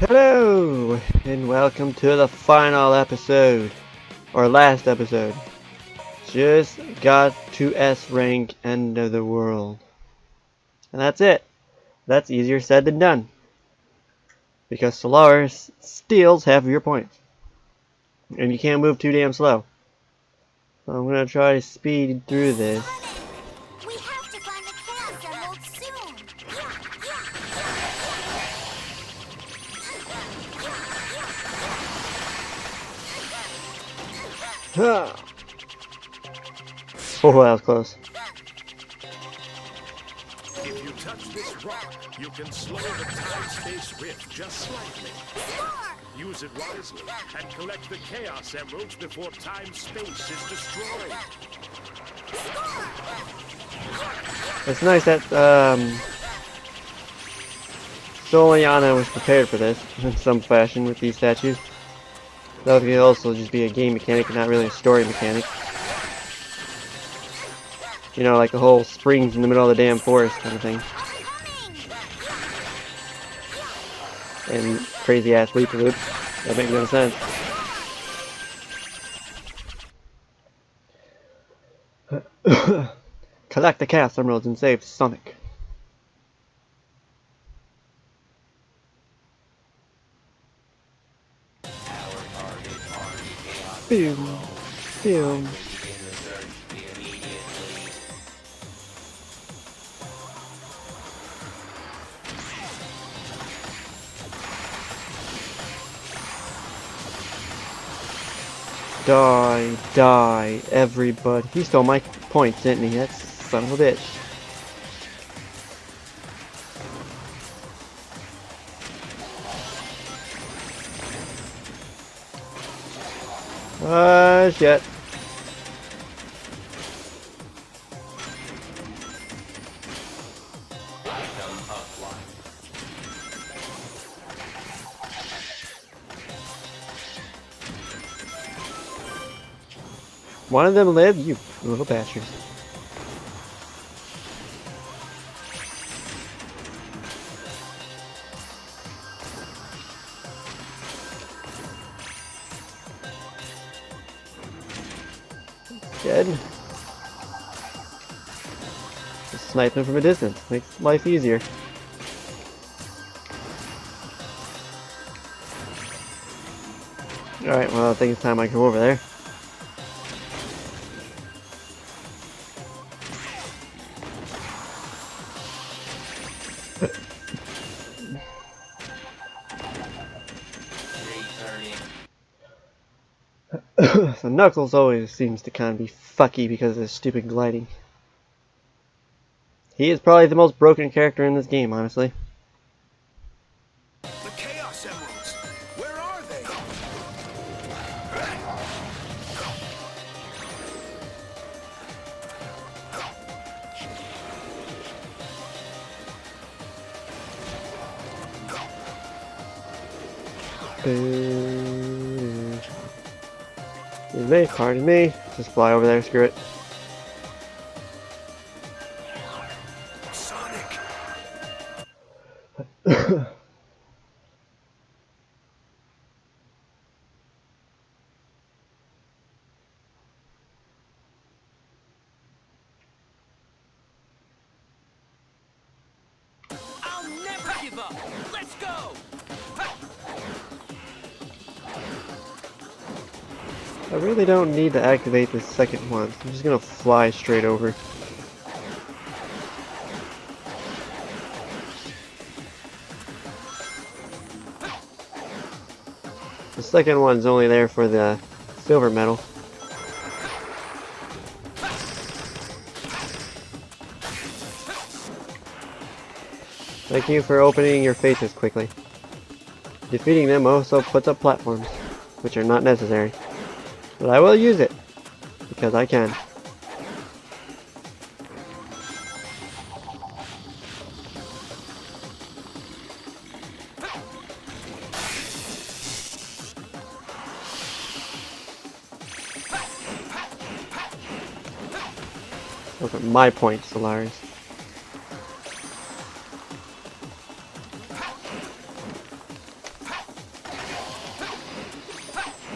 Hello, and welcome to the final episode, or last episode. Just got to S rank, end of the world. And that's it. That's easier said than done. Because Solaris steals half of your points. And you can't move too damn slow. So I'm gonna try to speed through this. We have to find the Chaos Emerald soon. Oh, that was close. If you touch this rock, you can slow the time-space rift just slightly. Use it wisely and collect the Chaos Emeralds before time-space is destroyed. It's nice that Soliana was prepared for this in some fashion with these statues. That could also just be a game mechanic and not really a story mechanic. You know, like the whole springs in the middle of the damn forest kind of thing. And crazy ass loop loops. That makes no sense. Collect the Chaos Emeralds and save Sonic. Boom. Boom. Die, everybody. He stole my points, didn't he? That son of a bitch. Shit. One of them live, you little bastards. Dead. Just sniping from a distance makes life easier. Alright, well I think it's time I go over there. So Knuckles always seems to kind of be fucky because of his stupid gliding. He is probably the most broken character in this game, honestly. The Chaos Emeralds! Where are they? Pardon me. Just fly over there, screw it. Sonic! I'll never give up! Let's go! I really don't need to activate the second one. I'm just gonna fly straight over. The second one's only there for the silver medal. Thank you for opening your faces quickly. Defeating them also puts up platforms, which are not necessary. But I will use it, because I can. Those are my points, Solaris.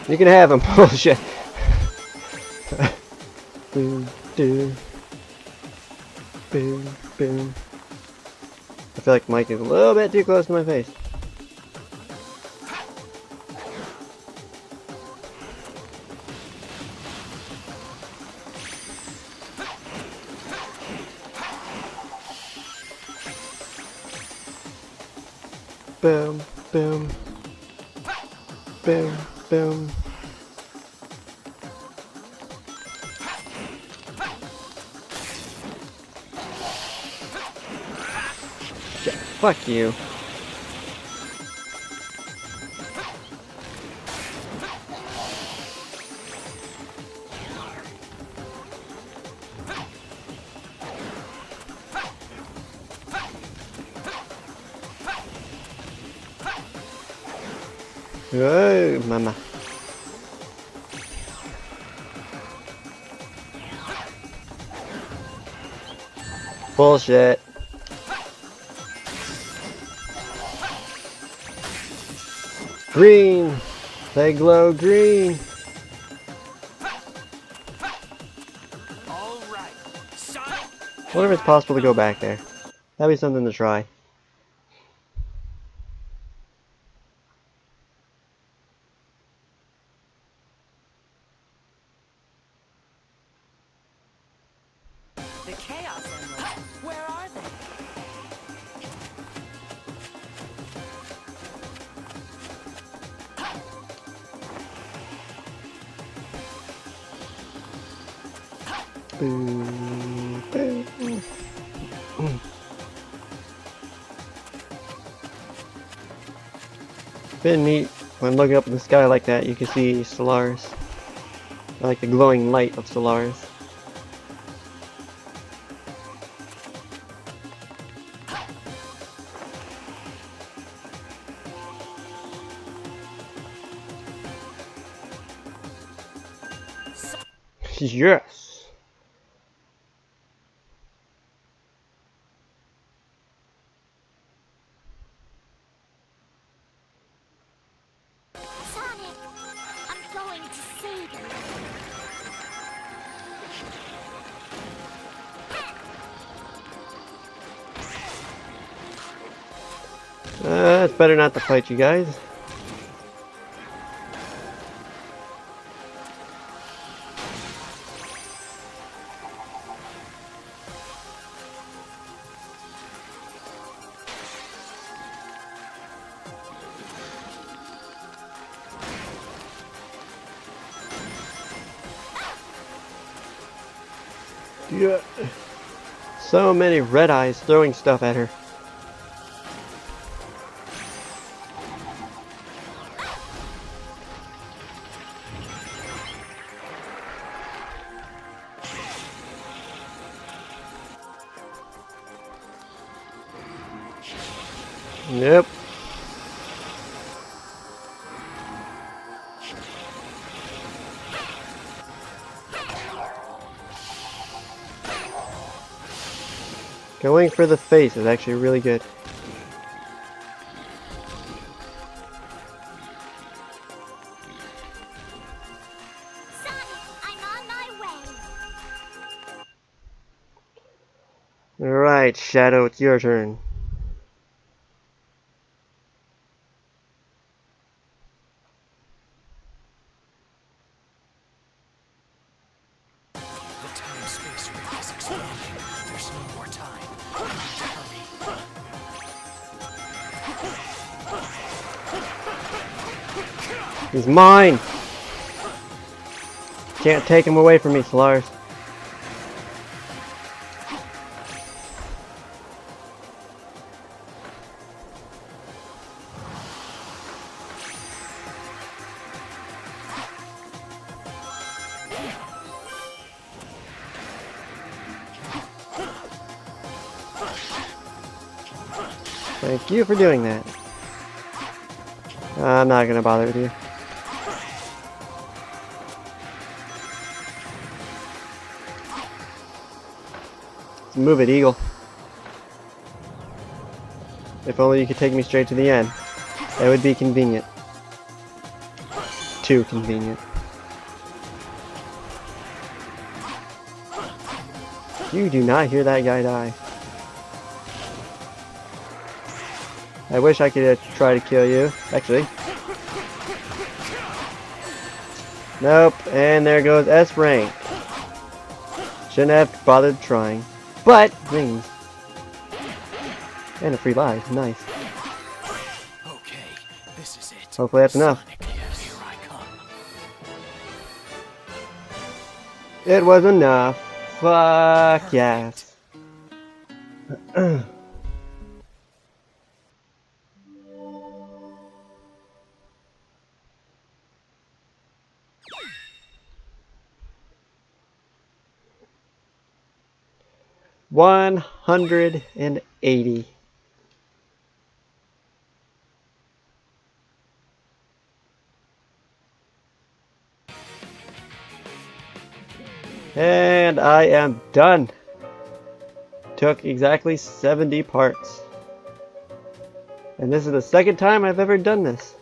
You can have him. Bullshit. Boom, boom, boom, boom. I feel like Mike is a little bit too close to my face. Boom, boom, boom, boom. Yeah, fuck you. Oh, mama. Bullshit. Green. They glow green. All right. Sonic. I wonder if it's possible to go back there. That'd be something to try. The Chaos Emeralds. Where are they? Boom, boom. Been neat when looking up in the sky like that. You can see Solaris, like the glowing light of Solaris. Yes. Sonic, I'm going to Sega. It's better not to fight you guys. Yeah. So many red eyes throwing stuff at her. Yep. Going for the face is actually really good. Sonic, I'm on my way. Alright, Shadow, it's your turn. The time-space rift is expanding. There's no more time. Hurry. He's mine! Can't take him away from me, Solaris. Thank you for doing that. I'm not gonna bother with you. Let's move it, Eagle. If only you could take me straight to the end. That would be convenient. too convenient. You do not hear that guy die. I wish I could try to kill you. Actually. Nope. And there goes S rank. Shouldn't have bothered trying. But, rings. And a free life. Nice. Okay, this is it. Hopefully that's enough. Sonic, here I come. It was enough. Fuck yes. $180. And I am done. Took exactly 70 parts. And this is the second time I've ever done this.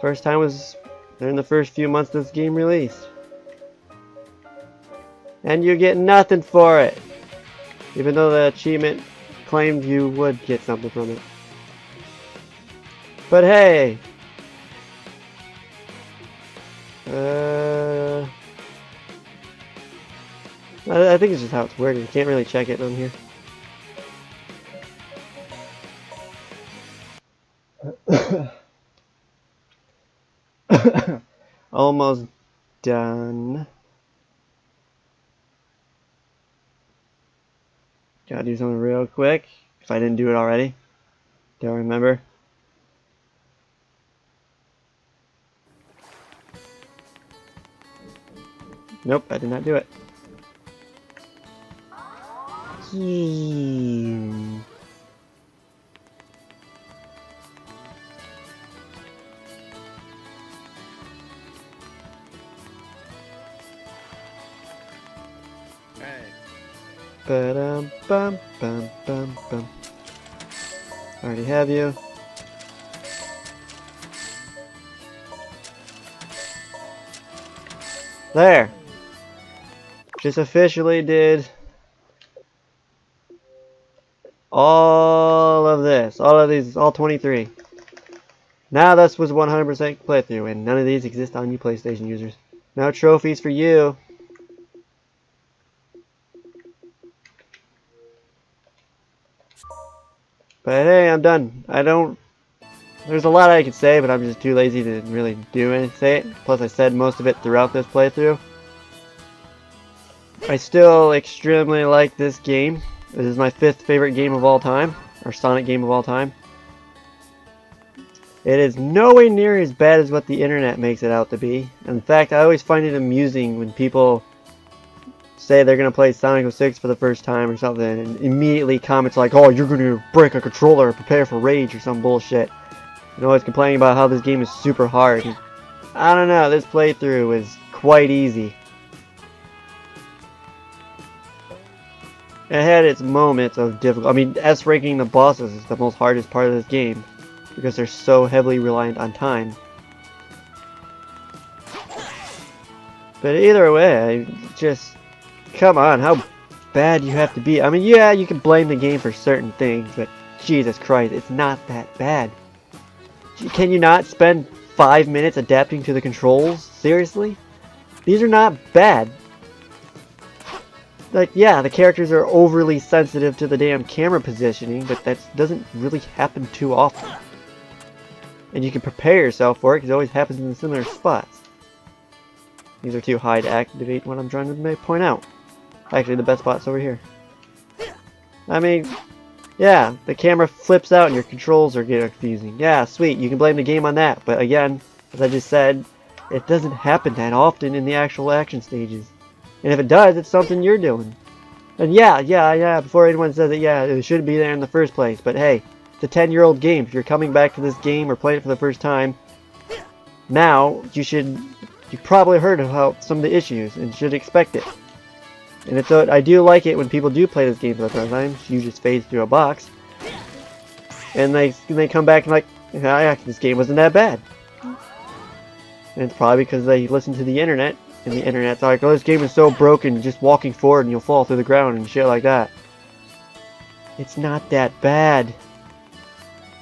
First time was during the first few months this game released. And you get nothing for it. Even though the achievement claimed you would get something from it. But hey. I think it's just how it's worded. You can't really check it on here. Almost done. Gotta do something real quick. If I didn't do it already. Don't remember. Nope, I did not do it. Ba-dum, bum, bum, bum, bum. Already have you. There. Just officially did all of this. All of these. All 23. Now this was 100% playthrough, and none of these exist on you PlayStation users. No trophies for you. But hey, I'm done. There's a lot I could say, but I'm just too lazy to really do anything. Say it. Plus I said most of it throughout this playthrough. I still extremely like this game. This is my 5th favorite game of all time. Or Sonic game of all time. It is nowhere near as bad as what the internet makes it out to be. In fact, I always find it amusing when people say they're going to play Sonic 06 for the first time or something, and immediately comments like, oh, you're going to break a controller or prepare for rage or some bullshit. And always complaining about how this game is super hard. I don't know, this playthrough is quite easy. It had its moments of difficult. I mean, S-ranking the bosses is the most hardest part of this game, because they're so heavily reliant on time. But either way, just come on, how bad you have to be. I mean, yeah, you can blame the game for certain things, but Jesus Christ, it's not that bad. Can you not spend 5 minutes adapting to the controls? Seriously? These are not bad. Like, yeah, the characters are overly sensitive to the damn camera positioning, but that doesn't really happen too often. And you can prepare yourself for it, because it always happens in similar spots. These are too high to activate what I'm trying to point out. Actually, the best spot's over here. I mean, yeah, the camera flips out and your controls are getting confusing. Yeah, sweet, you can blame the game on that. But again, as I just said, it doesn't happen that often in the actual action stages. And if it does, it's something you're doing. And yeah, before anyone says it, yeah, it shouldn't be there in the first place. But hey, it's a 10-year-old game. If you're coming back to this game or playing it for the first time, now you've probably heard about some of the issues and should expect it. And I do like it when people do play this game for the first time. You just phase through a box, and they come back and like, yeah, this game wasn't that bad. And it's probably because they listen to the internet, and the internet's like, oh, this game is so broken, just walking forward and you'll fall through the ground and shit like that. It's not that bad.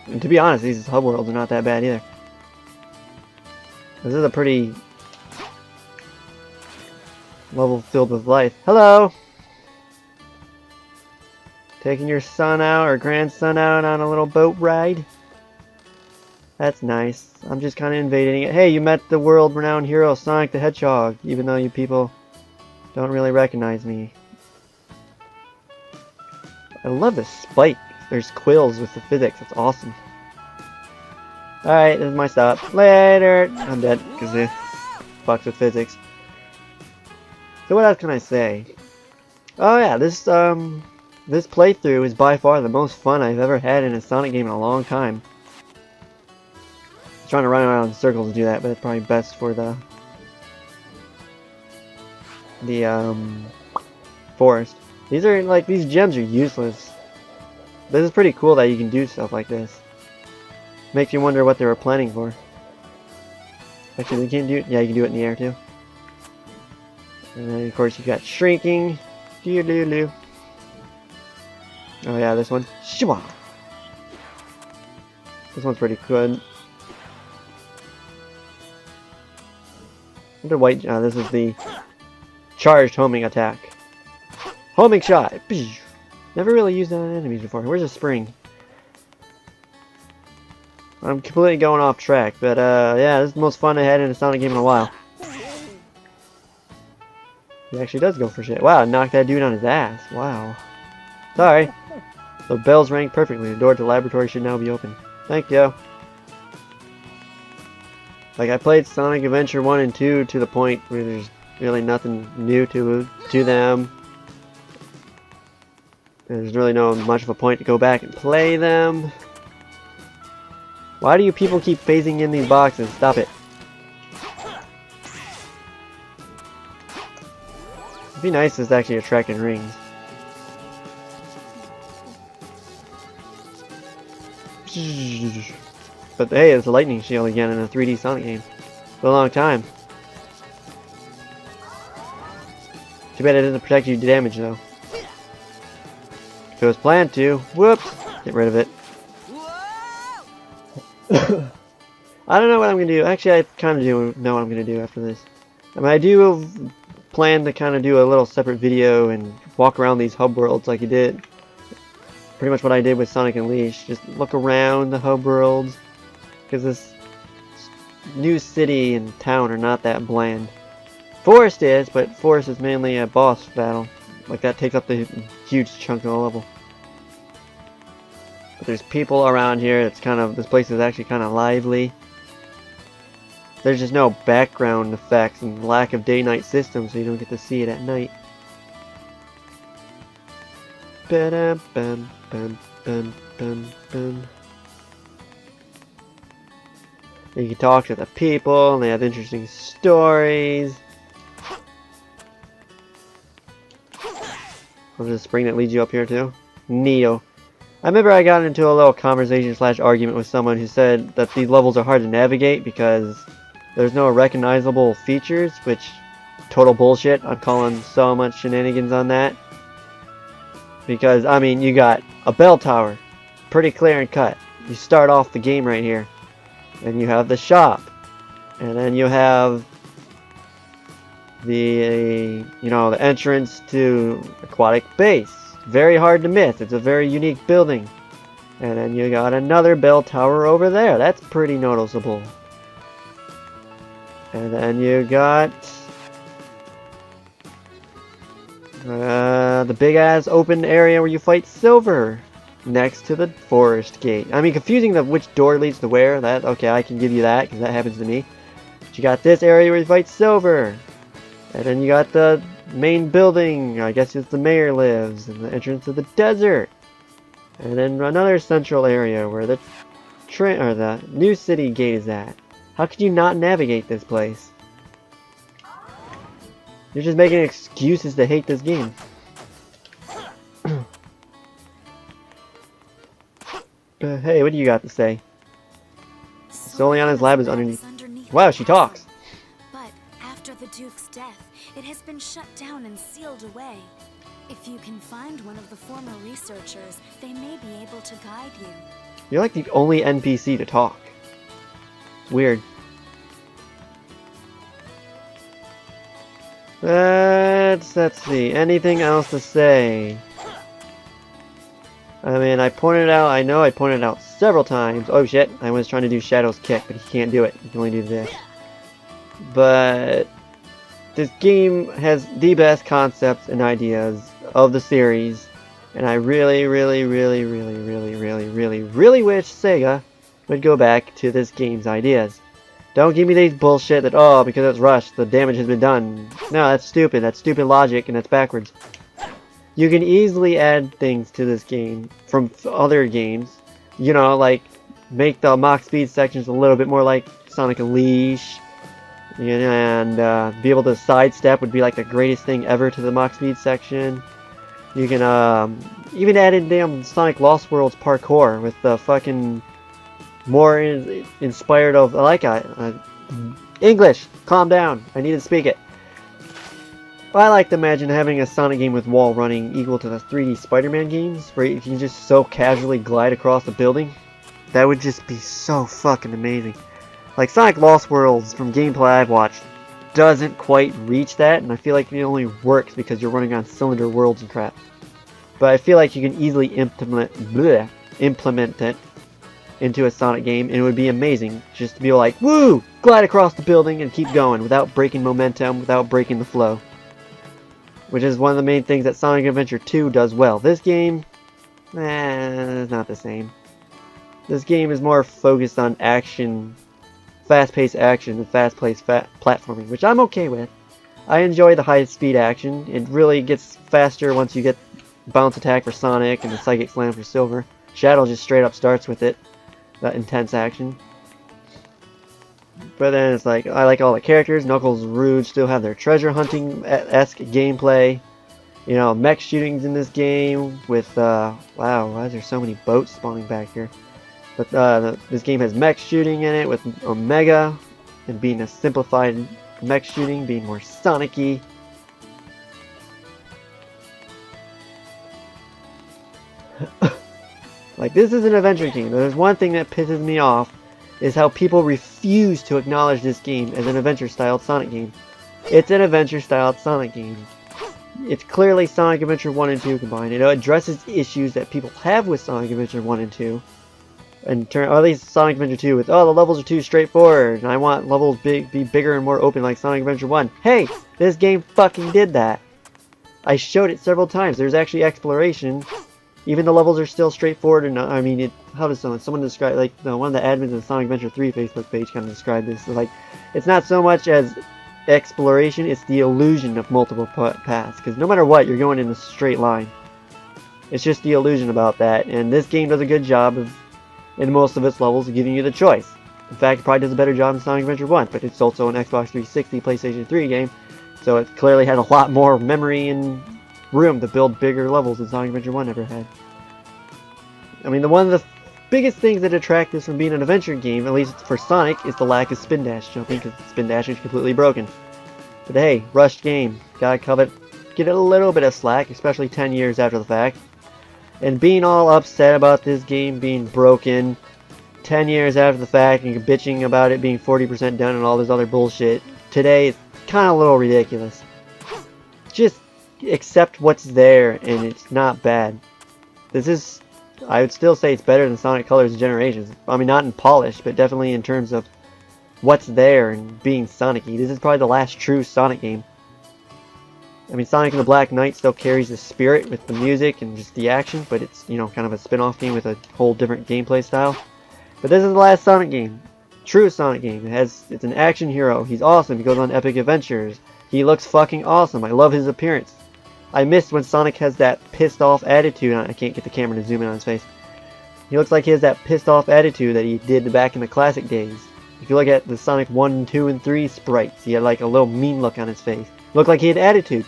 And to be honest, these hub worlds are not that bad either. This is a pretty level filled with life. Hello! Taking your son out or grandson out on a little boat ride? That's nice. I'm just kind of invading it. Hey, you met the world-renowned hero Sonic the Hedgehog, even though you people don't really recognize me. I love the spike. There's quills with the physics. That's awesome. Alright, this is my stop. Later! I'm dead, because it fucks with physics. So what else can I say? Oh yeah, this playthrough is by far the most fun I've ever had in a Sonic game in a long time. Trying to run around in circles to do that, but it's probably best for the forest. These are like, these gems are useless. This is pretty cool that you can do stuff like this. Makes you wonder what they were planning for. Actually, you can't do it. Yeah, you can do it in the air too. And then of course you got shrinking. Doo-doo-doo. Oh yeah, this one. Shwa. This one's pretty good. Under white, this is the charged homing attack. Homing shot! Never really used that on enemies before. Where's the spring? I'm completely going off track, but yeah, this is the most fun I had in a Sonic game in a while. He actually does go for shit. Wow, knocked that dude on his ass. Wow. Sorry. The bells rang perfectly. The door to the laboratory should now be open. Thank you. Like, I played Sonic Adventure 1 and 2 to the point where there's really nothing new to them. There's really no much of a point to go back and play them. Why do you people keep phasing in these boxes? Stop it. It'd be nice if it's actually attracting rings. But hey, it's a lightning shield again in a 3D Sonic game. For a long time. Too bad it doesn't protect you damage though. If it was planned to, whoops, get rid of it. I don't know what I'm gonna do. Actually, I kind of do know what I'm gonna do after this. I mean, I do plan to kind of do a little separate video and walk around these hub worlds like you did. Pretty much what I did with Sonic Unleashed. Just look around the hub worlds. Because this new city and town are not that bland. Forest is, but Forest is mainly a boss battle. Like, that takes up the huge chunk of the level. But there's people around here. It's kind of, this place is actually kind of lively. There's just no background effects and lack of day-night system, so you don't get to see it at night. You can talk to the people, and they have interesting stories. Oh, there's a spring that leads you up here too? Neo. I remember I got into a little conversation / argument with someone who said that these levels are hard to navigate because there's no recognizable features, which, total bullshit. I'm calling so much shenanigans on that. Because, I mean, you got a bell tower. Pretty clear and cut. You start off the game right here. And you have the shop. And then you have the, the entrance to Aquatic Base. Very hard to miss. It's a very unique building. And then you got another bell tower over there. That's pretty noticeable. And then you got the big ass open area where you fight Silver next to the forest gate. I mean, confusing of which door leads to where. That, okay, I can give you that because that happens to me. But you got this area where you fight Silver. And then you got the main building, I guess it's the mayor lives, and the entrance to the desert. And then another central area where the the new city gate is at. How could you not navigate this place? You're just making excuses to hate this game. Hey, what do you got to say? Soliana's lab is underneath. Wow, she talks. Duke's death, it has been shut down and sealed away. If you can find one of the former researchers, they may be able to guide you. You're like the only NPC to talk. Weird. Let's see. Anything else to say? I mean, I know I pointed out several times. Oh shit, I was trying to do Shadow's kick, but he can't do it. He can only do this. But this game has the best concepts and ideas of the series, and I really wish Sega would go back to this game's ideas. Don't give me these bullshit that, oh, because it's rushed, the damage has been done. No, that's stupid. That's stupid logic, and that's backwards. You can easily add things to this game from other games. You know, like, make the Mach Speed sections a little bit more like Sonic Unleashed. And be able to sidestep would be like the greatest thing ever to the Mach Speed section. You can even add in damn Sonic Lost Worlds parkour with the fucking more inspired of English. Calm down. I need to speak it. I like to imagine having a Sonic game with wall running equal to the 3D Spider-Man games, where you can just so casually glide across the building. That would just be so fucking amazing. Like Sonic Lost Worlds from gameplay I've watched doesn't quite reach that, and I feel like it only works because you're running on cylinder worlds and crap. But I feel like you can easily implement it into a Sonic game, and it would be amazing just to be like, woo! Glide across the building and keep going without breaking momentum, without breaking the flow. Which is one of the main things that Sonic Adventure 2 does well. This game, it's not the same. This game is more focused on action, fast-paced action, and fast-paced platforming, which I'm okay with. I enjoy the high-speed action. It really gets faster once you get bounce attack for Sonic and the psychic slam for Silver. Shadow just straight up starts with it, that intense action. But then it's like, I like all the characters. Knuckles and Rouge still have their treasure hunting-esque gameplay. You know, mech shootings in this game with, wow, why is there so many boats spawning back here? But this game has mech shooting in it with Omega, and being a simplified mech shooting, being more Sonic-y. Like, this is an adventure game. There's one thing that pisses me off, is how people refuse to acknowledge this game as an adventure-styled Sonic game. It's an adventure-styled Sonic game. It's clearly Sonic Adventure 1 and 2 combined. It addresses issues that people have with Sonic Adventure 1 and 2. And or at least Sonic Adventure 2 with, oh, the levels are too straightforward, and I want levels be bigger and more open like Sonic Adventure 1. Hey! This game fucking did that! I showed it several times. There's actually exploration. Even the levels are still straightforward, and I mean, how does someone describe, like, one of the admins of the Sonic Adventure 3 Facebook page kind of described this. So, like, it's not so much as exploration, it's the illusion of multiple paths, because no matter what, you're going in a straight line. It's just the illusion about that, and this game does a good job of, in most of its levels, giving you the choice. In fact, it probably does a better job than Sonic Adventure 1, but it's also an Xbox 360, PlayStation 3 game, so it clearly has a lot more memory and room to build bigger levels than Sonic Adventure 1 ever had. I mean, one of the biggest things that detract this from being an adventure game, at least for Sonic, is the lack of spin dash jumping, because spin dash is completely broken. But hey, rushed game. Gotta get a little bit of slack, especially 10 years after the fact. And being all upset about this game being broken 10 years after the fact and bitching about it being 40% done and all this other bullshit, today is kind of a little ridiculous. Just accept what's there, and it's not bad. This is, I would still say it's better than Sonic Colors and Generations. I mean, not in polish, but definitely in terms of what's there and being Sonic-y. This is probably the last true Sonic game. I mean, Sonic and the Black Knight still carries the spirit with the music and just the action, but it's, you know, kind of a spin-off game with a whole different gameplay style. But this is the last Sonic game. True Sonic game. It's an action hero. He's awesome. He goes on epic adventures. He looks fucking awesome. I love his appearance. I missed when Sonic has that pissed off attitude. I can't get the camera to zoom in on his face. He looks like he has that pissed off attitude that he did back in the classic days. If you look at the Sonic 1, 2, and 3 sprites, he had like a little mean look on his face. Looked like he had attitude.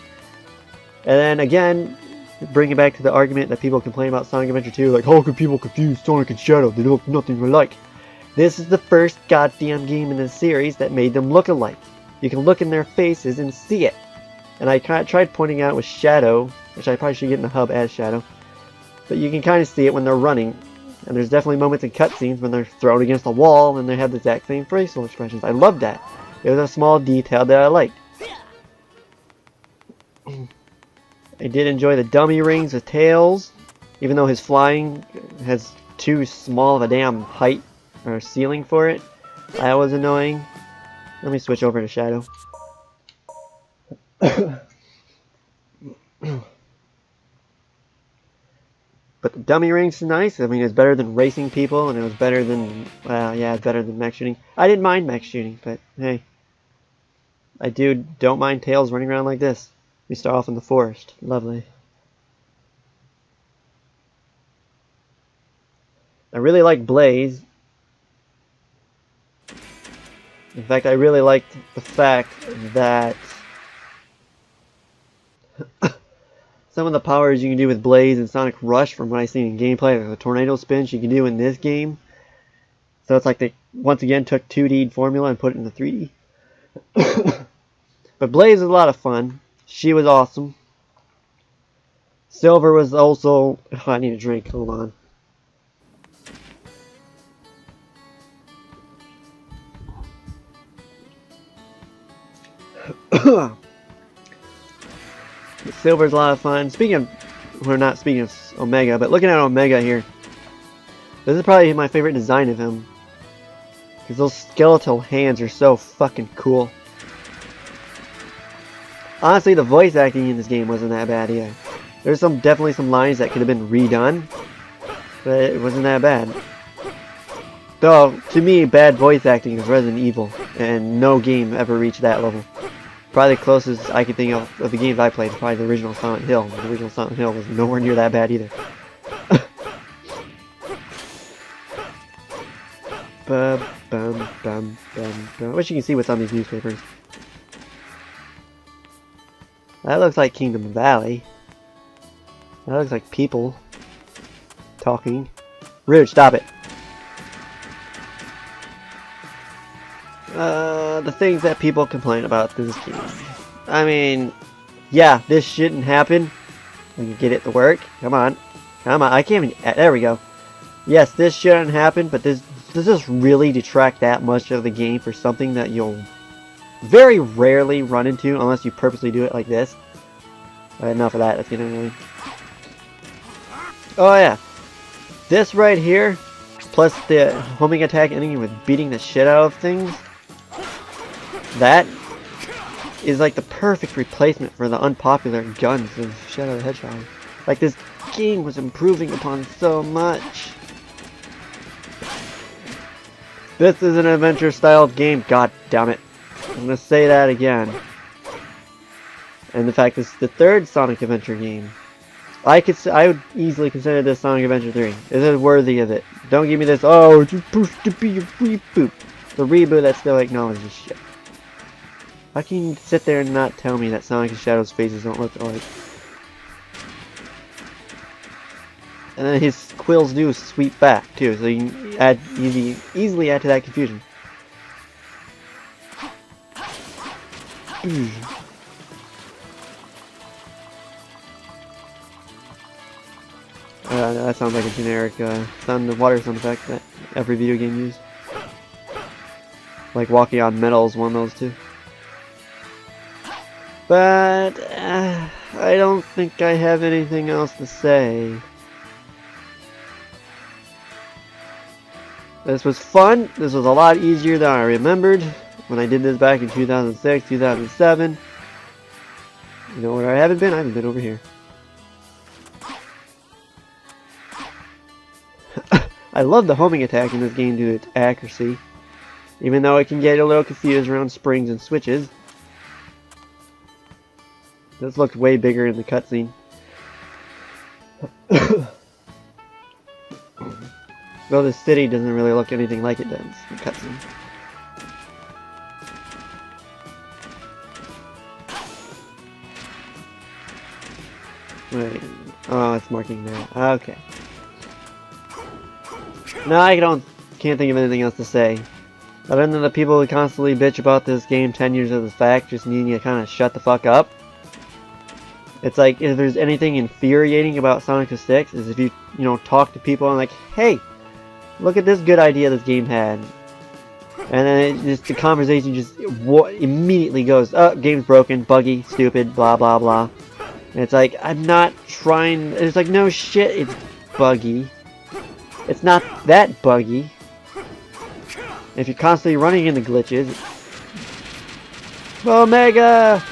And then again, bring it back to the argument that people complain about Sonic Adventure 2, like, how could people confuse Sonic and Shadow? They look nothing alike. This is the first goddamn game in the series that made them look alike. you can look in their faces and see it. And I tried pointing out with Shadow, which I probably should get in the hub as Shadow. But you can kind of see it when they're running. And there's definitely moments in cutscenes when they're thrown against the wall and they have the exact same facial expressions. I love that. It was a small detail that I liked. I did enjoy the dummy rings with Tails, even though his flying has too small of a damn height or ceiling for it. That was annoying. Let me switch over to Shadow. But the dummy ring's nice. I mean, it's better than racing people, and it was better than, yeah, it's better than mech shooting. I didn't mind mech shooting, but hey. I don't mind Tails running around like this. We start off in the forest. Lovely. I really like Blaze. In fact, I really liked the fact that some of the powers you can do with Blaze and Sonic Rush from what I've seen in gameplay, like the tornado spins you can do in this game. So it's like they, once again, took 2D formula and put it into 3D. But Blaze was a lot of fun. She was awesome. Silver was also... Oh, I need a drink. Hold on. Silver's a lot of fun. Speaking of... We're not speaking of Omega, but looking at Omega here. This is probably my favorite design of him. Because those skeletal hands are so fucking cool. Honestly, the voice acting in this game wasn't that bad either. There's definitely some lines that could have been redone, but it wasn't that bad. Though, to me, bad voice acting is Resident Evil, and no game ever reached that level. Probably the closest I could think of the games I played is probably the original Silent Hill. The original Silent Hill was nowhere near that bad either. I wish you can see what's on these newspapers. That looks like Kingdom Valley. That looks like people talking. Rude, stop it. The things that people complain about this game. I mean, yeah, this shouldn't happen. When you get it to work. Come on. Come on. I can't even... There we go. Yes, this shouldn't happen, but does this really detract that much of the game for something that you'll very rarely run into unless you purposely do it like this? Enough of that. That's getting annoying. Oh yeah. This right here, plus the homing attack ending with beating the shit out of things, that is like the perfect replacement for the unpopular guns of Shadow the Hedgehog. Like, this game was improving upon so much. This is an adventure-styled game, god damn it. I'm gonna say that again. And the fact this is the third Sonic Adventure game. I would easily consider this Sonic Adventure 3. This is worthy of it. Don't give me this, oh, it's supposed to be a reboot. The reboot that still acknowledges shit. How can you sit there and not tell me that Sonic and Shadow's faces don't look alike? And then his quills do sweep back too, so you can easily add to that confusion. That sounds like a generic water sound effect that every video game used. Like walking on metal is one of those too. But I don't think I have anything else to say. This was fun. This was a lot easier than I remembered when I did this back in 2006, 2007. You know where I haven't been? I haven't been over here. I love the homing attack in this game due to its accuracy. Even though it can get a little confused around springs and switches. This looked way bigger in the cutscene. Though the city doesn't really look anything like it does in the cutscene. Wait. Oh, it's marking that. Okay. No, can't think of anything else to say. Other than the people who constantly bitch about this game 10 years of the fact, just need to kind of shut the fuck up. It's like, if there's anything infuriating about Sonic 06, is if you talk to people and like, hey, look at this good idea this game had. And then the conversation just immediately goes, oh, game's broken, buggy, stupid, blah, blah, blah. And it's like, I'm not trying, it's like, no shit, it's buggy. It's not that buggy. If you're constantly running into glitches, Omega!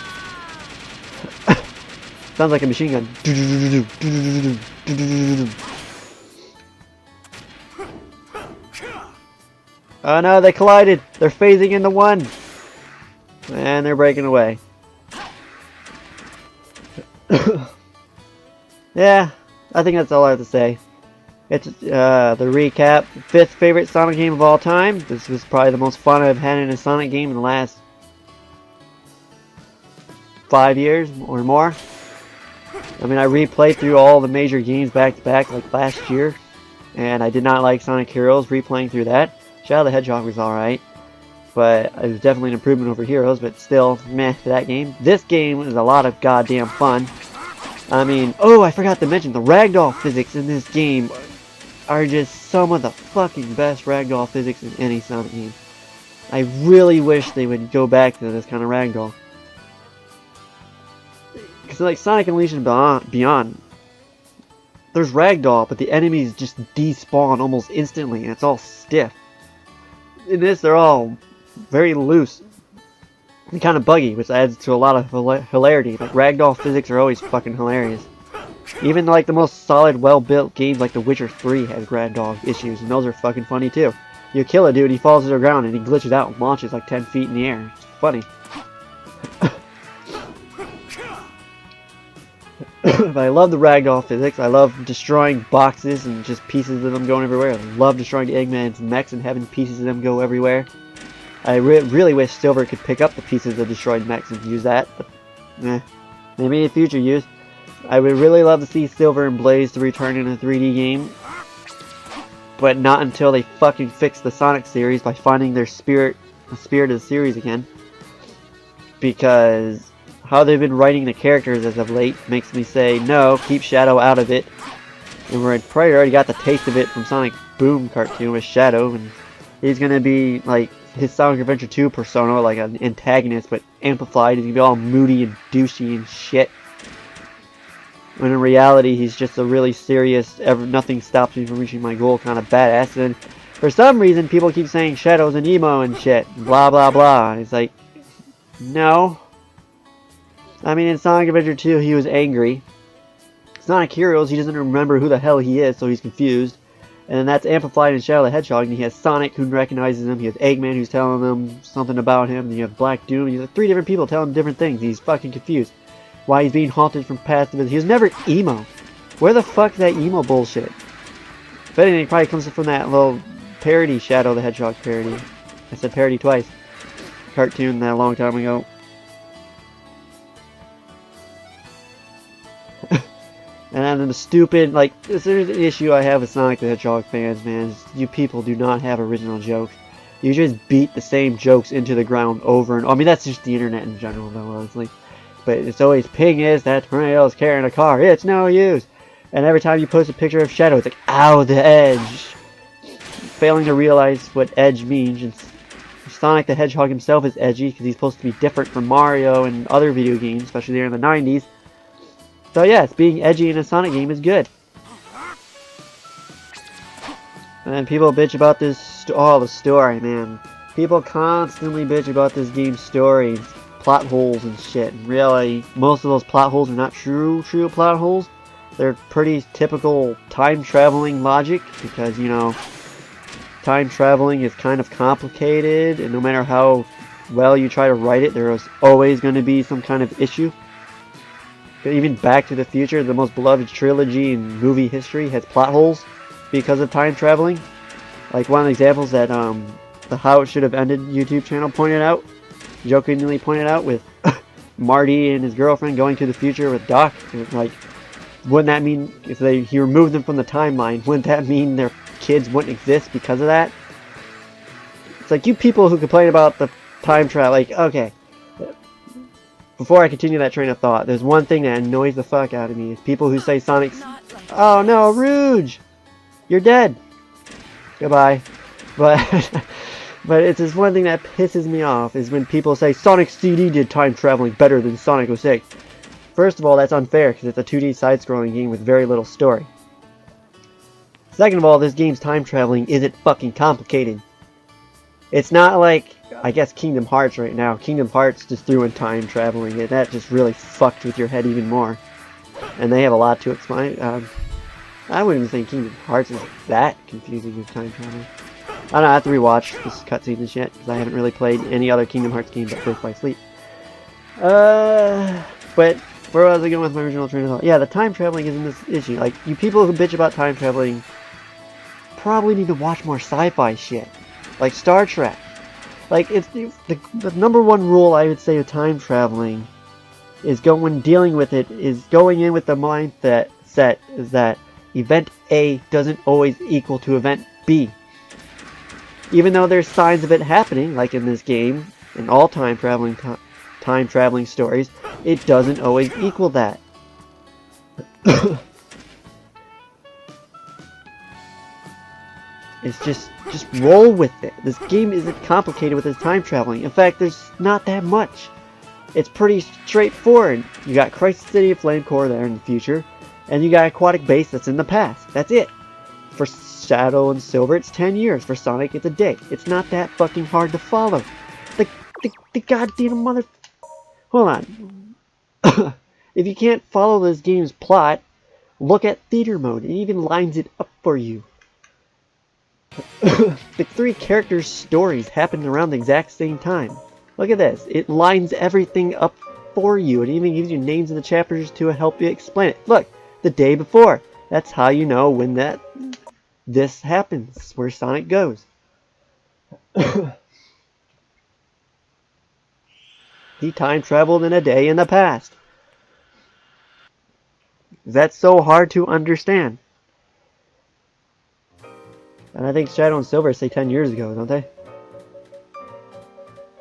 Sounds like a machine gun. Oh no, they collided! They're phasing into one! And they're breaking away. Yeah, I think that's all I have to say. It's the recap. 5th favorite Sonic game of all time. This was probably the most fun I've had in a Sonic game in the last 5 years or more. I mean, I replayed through all the major games back to back like last year, and I did not like Sonic Heroes. Replaying through that, Shadow the Hedgehog was alright, but it was definitely an improvement over Heroes, but still, meh to that game. This game is a lot of goddamn fun. I mean, oh, I forgot to mention, the ragdoll physics in this game are just some of the fucking best ragdoll physics in any Sonic game. I really wish they would go back to this kind of ragdoll. Because like Sonic Unleashed and Beyond, there's ragdoll, but the enemies just despawn almost instantly, and it's all stiff. In this, they're all very loose and kind of buggy, which adds to a lot of hilarity. Like, ragdoll physics are always fucking hilarious. Even like the most solid, well-built games like The Witcher 3 has ragdoll issues, and those are fucking funny too. You kill a dude, he falls to the ground, and he glitches out and launches like 10 feet in the air. It's funny. But I love the ragdoll physics. I love destroying boxes and just pieces of them going everywhere. I love destroying Eggman's mechs and having pieces of them go everywhere. I really wish Silver could pick up the pieces of destroyed mechs and use that, but maybe in future use. I would really love to see Silver and Blaze to return in a 3D game, but not until they fucking fix the Sonic series by finding their spirit of the series again. Because how they've been writing the characters as of late makes me say, no, keep Shadow out of it. And we're probably already got the taste of it from Sonic Boom cartoon with Shadow, and he's gonna be like his Sonic Adventure 2 persona, like an antagonist, but amplified. He's gonna be all moody and douchey and shit. When in reality, he's just a really serious, nothing stops me from reaching my goal kind of badass. And for some reason, people keep saying Shadow's an emo and shit, blah blah blah. And it's like, no. I mean, in Sonic Adventure 2, he was angry. Sonic Heroes, he doesn't remember who the hell he is, so he's confused. And then that's amplified in Shadow the Hedgehog, and he has Sonic who recognizes him, he has Eggman who's telling him something about him, and you have Black Doom, and you have 3 different people telling him different things. He's fucking confused. Why he's being haunted from past events. He was never emo. Where the fuck is that emo bullshit? If anything, it probably comes from that little parody, Shadow the Hedgehog parody. I said parody twice. Cartoon that a long time ago. And then the stupid, like, there's an issue I have with Sonic the Hedgehog fans, man. You people do not have original jokes. You just beat the same jokes into the ground over and over. I mean, that's just the internet in general, though, honestly. But it's always, Ping is that tornado is carrying a car. It's no use. And every time you post a picture of Shadow, it's like, ow, the edge. Failing to realize what edge means. And Sonic the Hedgehog himself is edgy because he's supposed to be different from Mario and other video games, especially there in the 90s. So yes, being edgy in a Sonic game is good. And then people bitch about this, the story, man. People constantly bitch about this game's story, plot holes and shit. And really, most of those plot holes are not true plot holes. They're pretty typical time traveling logic, because, you know, time traveling is kind of complicated, and no matter how well you try to write it, there is always going to be some kind of issue. Even Back to the Future, the most beloved trilogy in movie history, has plot holes because of time traveling. Like one of the examples that the How It Should Have Ended YouTube channel jokingly pointed out with Marty and his girlfriend going to the future with Doc. Like, wouldn't that mean, if he removed them from the timeline, wouldn't that mean their kids wouldn't exist because of that? It's like you people who complain about the time travel, like, okay. Before I continue that train of thought, there's one thing that annoys the fuck out of me. Is people who say Sonic's... Oh no, Rouge! You're dead! Goodbye. But... But it's just one thing that pisses me off, is when people say Sonic CD did time traveling better than Sonic 06. First of all, that's unfair, because it's a 2D side-scrolling game with very little story. Second of all, this game's time traveling isn't fucking complicated. It's not like, I guess, Kingdom Hearts right now. Kingdom Hearts just threw in time traveling, and that just really fucked with your head even more. And they have a lot to explain. I wouldn't even think Kingdom Hearts is that confusing with time traveling. I don't know, I have to rewatch this cutscenes and shit, because I haven't really played any other Kingdom Hearts game but Birth by Sleep. But where was I going with my original train of thought? Yeah, the time traveling isn't this issue. Like, you people who bitch about time traveling probably need to watch more sci-fi shit. Like Star Trek. Like, it's the number one rule I would say of time traveling is when dealing with it, is going in with the mindset is that event A doesn't always equal to event B. Even though there's signs of it happening, like in this game, in all time traveling stories, it doesn't always equal that. It's just roll with it. This game isn't complicated with its time traveling. In fact, there's not that much. It's pretty straightforward. You got Crisis City of Flame Core there in the future, and you got Aquatic Base that's in the past. That's it. For Shadow and Silver, it's 10 years. For Sonic, it's a day. It's not that fucking hard to follow. The goddamn mother... Hold on. If you can't follow this game's plot, look at theater mode. It even lines it up for you. The three characters' stories happened around the exact same time. Look at this. It lines everything up for you. It even gives you names of the chapters to help you explain it. Look, the day before. That's how you know when this happens, where Sonic goes. He time traveled in a day in the past. That's so hard to understand. And I think Shadow and Silver say 10 years ago, don't they?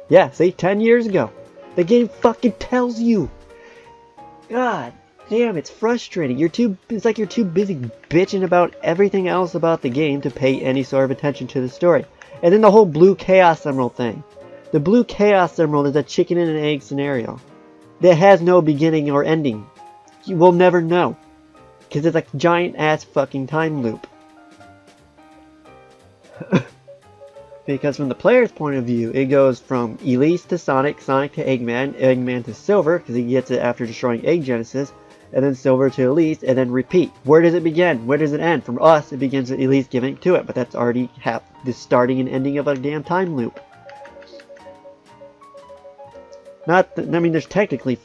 Yeah, see, 10 years ago. The game fucking tells you. God damn, it's frustrating. It's like you're too busy bitching about everything else about the game to pay any sort of attention to the story. And then the whole Blue Chaos Emerald thing. The Blue Chaos Emerald is a chicken and an egg scenario. That has no beginning or ending. You will never know. Because it's a giant ass fucking time loop. Because from the player's point of view, it goes from Elise to Sonic, Sonic to Eggman, Eggman to Silver, because he gets it after destroying Egg Genesis, and then Silver to Elise, and then repeat. Where does it begin? Where does it end? From us, it begins with Elise giving it to it, but that's already the starting and ending of a damn time loop. I mean, there's technically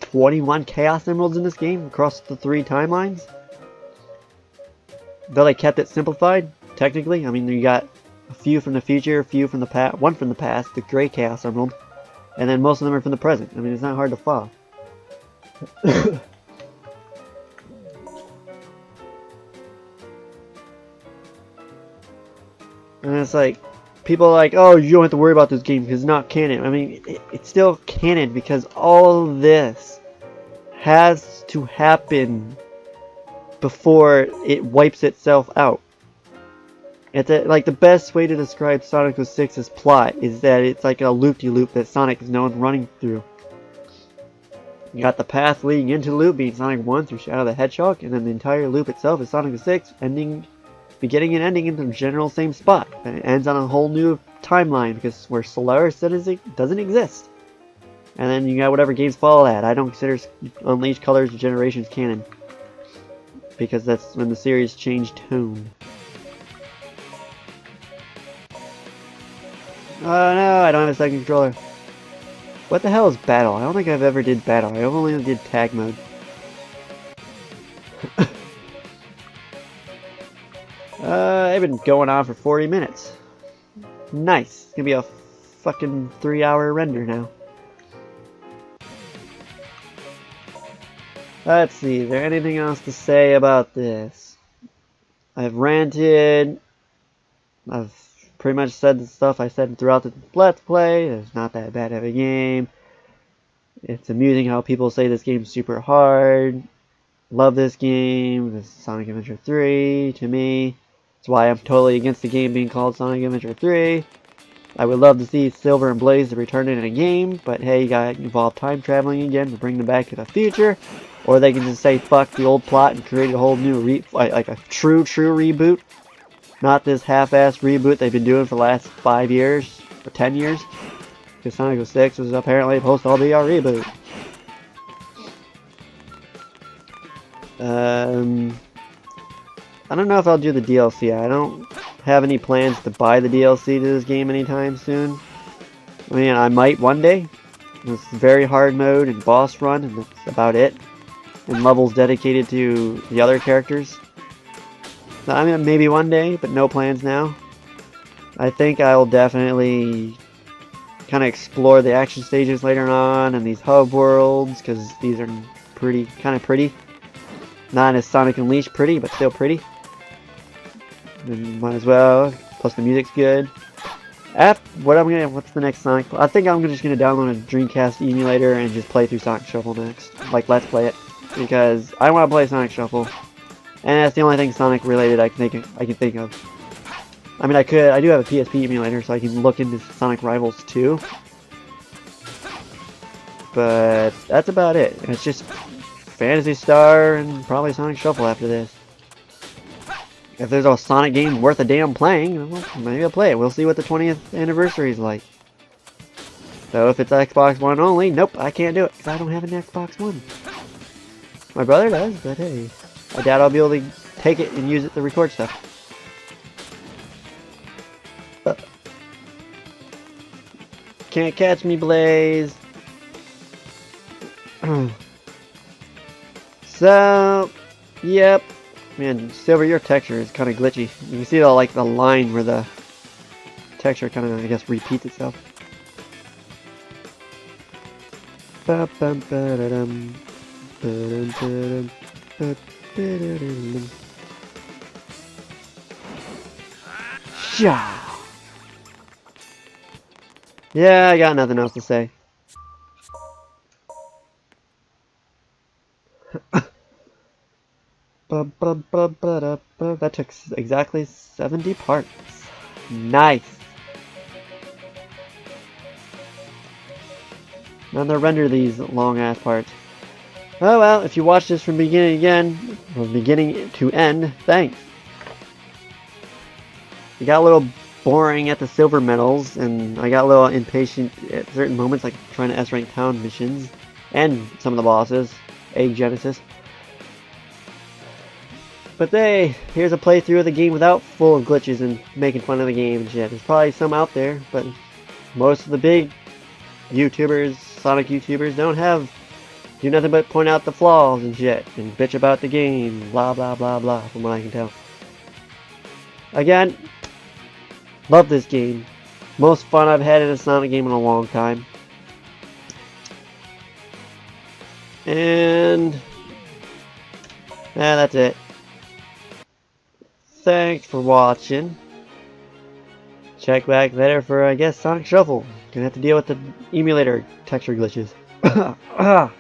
21 Chaos Emeralds in this game across the 3 timelines. Though they kept it simplified, technically. I mean, you got a few from the future, a few from the past, one from the past, the Gray Chaos Emerald, and then most of them are from the present. I mean, it's not hard to follow. And it's like, people are like, oh, you don't have to worry about this game because it's not canon. I mean, it's still canon because all this has to happen before it wipes itself out. It's like the best way to describe Sonic 06's plot is that it's like a loop-de-loop that Sonic is known running through. You got the path leading into the loop being Sonic 1 through Shadow the Hedgehog, and then the entire loop itself is Sonic 06, beginning and ending in the general same spot. And it ends on a whole new timeline because where Solaris doesn't exist. And then you got whatever games follow that. I don't consider Unleashed Colors Generations canon, because that's when the series changed tone. Oh no, I don't have a second controller. What the hell is battle? I don't think I've ever did battle. I only did tag mode. I've been going on for 40 minutes. Nice. It's gonna be a fucking 3-hour render now. Let's see, is there anything else to say about this? I've ranted. I've pretty much said the stuff I said throughout the Let's Play. It's not that bad of a game. It's amusing how people say this game's super hard. Love this game. This is Sonic Adventure 3 to me. That's why I'm totally against the game being called Sonic Adventure 3. I would love to see Silver and Blaze to return it in a game, but hey, you gotta involve time traveling again to bring them back to the future. Or they can just say fuck the old plot and create a whole new like a true reboot. Not this half-assed reboot they've been doing for the last 5 years or 10 years. Because Sonic 06 was apparently supposed to all be a reboot. I don't know if I'll do the DLC. I don't have any plans to buy the DLC to this game anytime soon. I mean, I might one day. It's very hard mode and boss run, and that's about it. And levels dedicated to the other characters. I mean, maybe one day, but no plans now. I think I'll definitely kind of explore the action stages later on and these hub worlds, because these are kind of pretty. Not as Sonic Unleashed pretty, but still pretty. And might as well. Plus the music's good. What's the next Sonic? I think I'm just gonna download a Dreamcast emulator and just play through Sonic Shuffle next. Like, let's play it, because I want to play Sonic Shuffle, and that's the only thing Sonic related I can think of. I mean, I do have a PSP emulator, so I can look into Sonic Rivals too. But that's about it. It's just Phantasy Star and probably Sonic Shuffle after this. If there's a Sonic game worth a damn playing, well, maybe I'll play it. We'll see what the 20th anniversary is like. So if it's Xbox One only, nope, I can't do it, because I don't have an Xbox One. My brother does, but hey, I doubt I'll be able to take it and use it to record stuff. Can't catch me, Blaze. So, yep. Man, Silver, your texture is kind of glitchy. You can see the line where the texture kind of, I guess, repeats itself. Yeah, I got nothing else to say. That took exactly 70 parts. Nice. Now to render these long ass parts. Oh well, if you watch this from beginning to end, thanks. It got a little boring at the silver medals, and I got a little impatient at certain moments, like trying to S-rank town missions, and some of the bosses, Egg Genesis. But here's a playthrough of the game without full of glitches and making fun of the game and shit. There's probably some out there, but most of the big YouTubers, Sonic YouTubers, do nothing but point out the flaws and shit, and bitch about the game, blah blah blah blah, from what I can tell. Again, love this game. Most fun I've had in a Sonic game in a long time. And that's it. Thanks for watching. Check back later for, I guess, Sonic Shuffle. Gonna have to deal with the emulator texture glitches. It's gonna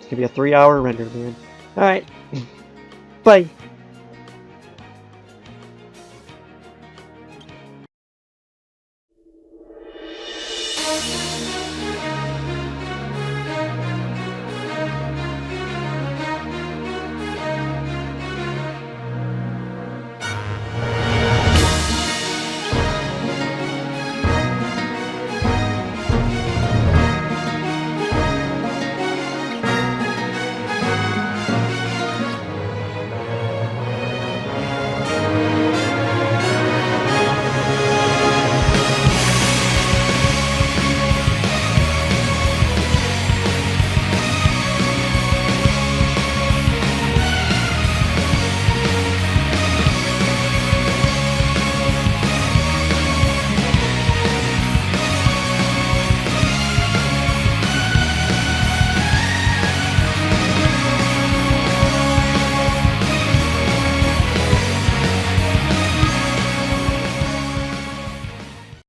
be a 3-hour render, man. Alright. Bye.